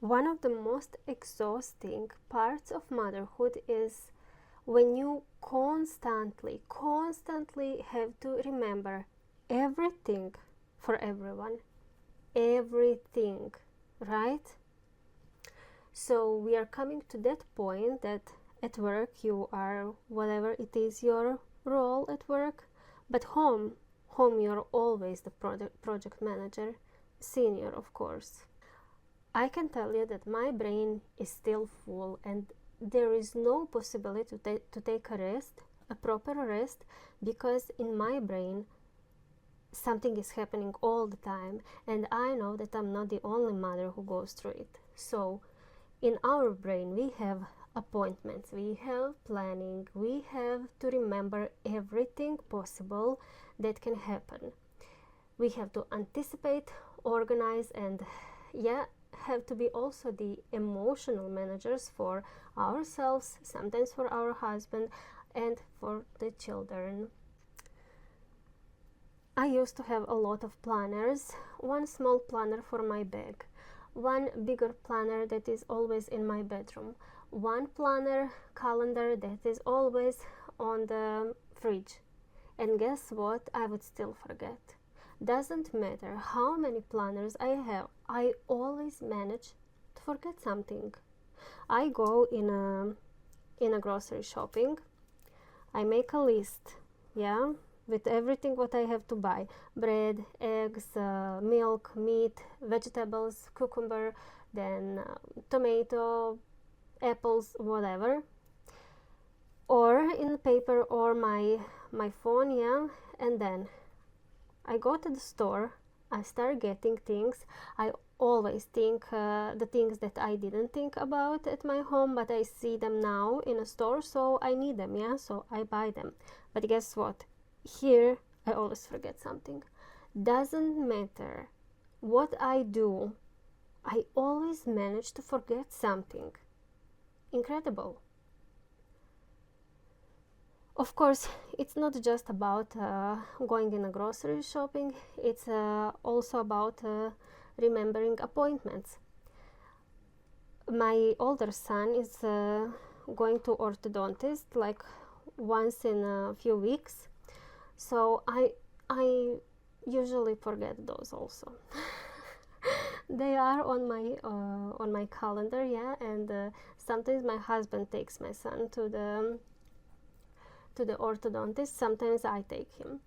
One of the most exhausting parts of motherhood is when you constantly have to remember everything for everyone. Everything, right? So we are coming to that point that at work you are whatever it is your role at work, but home you're always the project manager, senior of course. I can tell you that my brain is still full and there is no possibility to take a rest, a proper rest, because in my brain something is happening all the time, and I know that I'm not the only mother who goes through it. So in our brain we have appointments, we have planning, we have to remember everything possible that can happen. We have to anticipate, organize, and have to be also the emotional managers for ourselves, sometimes for our husband, and for the children. I used to have a lot of planners, one small planner for my bag, one bigger planner that is always in my bedroom, one planner calendar that is always on the fridge. And guess what? I would still forget. Doesn't matter how many planners I have, I always manage to forget something. I go in a grocery shopping, I make a list, with everything what I have to buy: bread, eggs, milk, meat, vegetables, cucumber, then tomato, apples, whatever, or in paper or my phone, and then I go to the store, I start getting things. I always think the things that I didn't think about at my home, but I see them now in a store, so I need them, so I buy them. But guess what? Here I always forget something. Doesn't matter what I do, I always manage to forget something. Incredible. Of course, it's not just about going in a grocery shopping, it's also about remembering appointments. My older son is going to orthodontist like once in a few weeks, so I usually forget those also. They are on my calendar, and sometimes my husband takes my son to the orthodontist, sometimes I take him.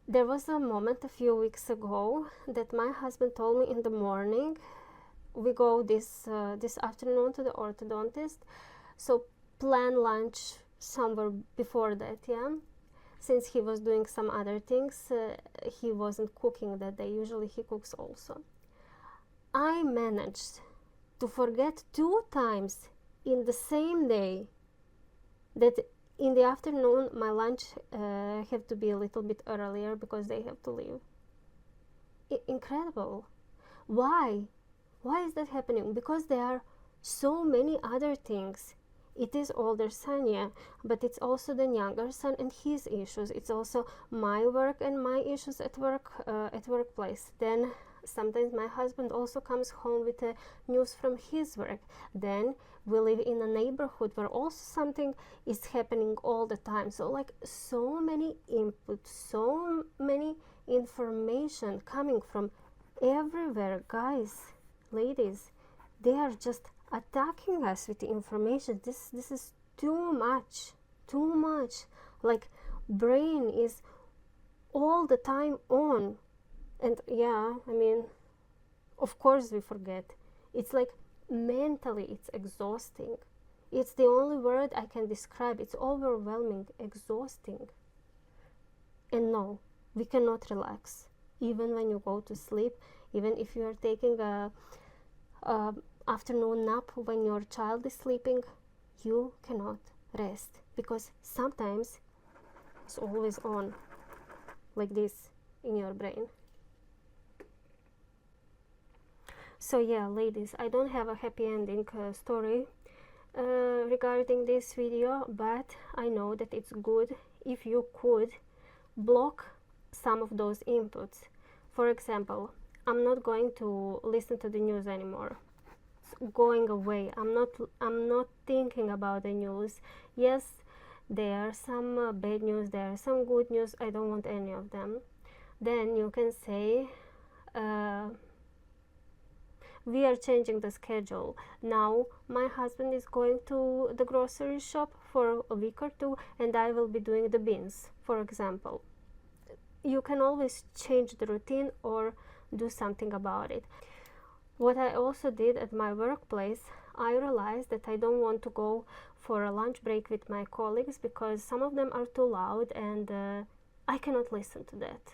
There was a moment a few weeks ago that my husband told me in the morning, we go this afternoon to the orthodontist, so plan lunch somewhere before that, since he was doing some other things. He wasn't cooking that day, usually he cooks also. I managed to forget 2 times in the same day that in the afternoon my lunch have to be a little bit earlier because they have to leave. Incredible. Why is that happening? Because there are so many other things. It is older son, but it's also the younger son and his issues. It's also my work and my issues at workplace. Then sometimes my husband also comes home with news from his work. Then we live in a neighborhood where also something is happening all the time. So like so many inputs, so many information coming from everywhere. Guys, ladies, they are just attacking us with the information. This is too much. Like brain is all the time on. And of course we forget. It's like mentally it's exhausting. It's the only word I can describe. It's overwhelming, exhausting. And no, we cannot relax. Even when you go to sleep, even if you are taking a afternoon nap when your child is sleeping, you cannot rest because sometimes it's always on like this in your brain. So ladies, I don't have a happy ending story regarding this video, but I know that it's good if you could block some of those inputs. For example, I'm not going to listen to the news anymore. going away. I'm not thinking about the news. Yes, there are some bad news, there are some good news. I don't want any of them. Then you can say, we are changing the schedule. Now my husband is going to the grocery shop for a week or two, and I will be doing the bins, for example. You can always change the routine or do something about it. What I also did at my workplace, I realized that I don't want to go for a lunch break with my colleagues because some of them are too loud, and I cannot listen to that.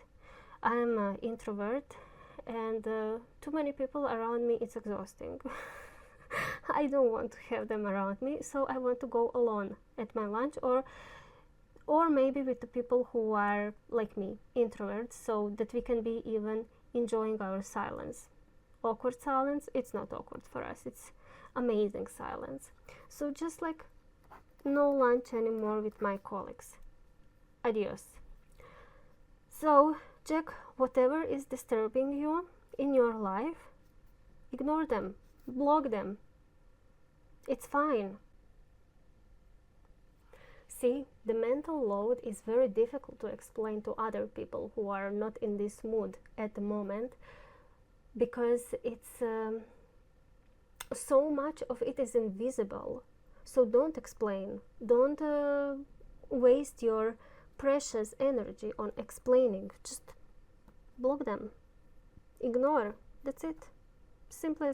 I'm an introvert, and too many people around me, it's exhausting. I don't want to have them around me, so I want to go alone at my lunch, or maybe with the people who are like me, introverts, so that we can be even enjoying our silence. Awkward silence, it's not awkward for us, it's amazing silence. So just like, no lunch anymore with my colleagues. Adios. So check whatever is disturbing you in your life, ignore them, block them. It's fine. See, the mental load is very difficult to explain to other people who are not in this mood at the moment, because it's so much of it is invisible. So don't explain. Don't waste your precious energy on explaining. Just block them. Ignore. That's it. Simplest.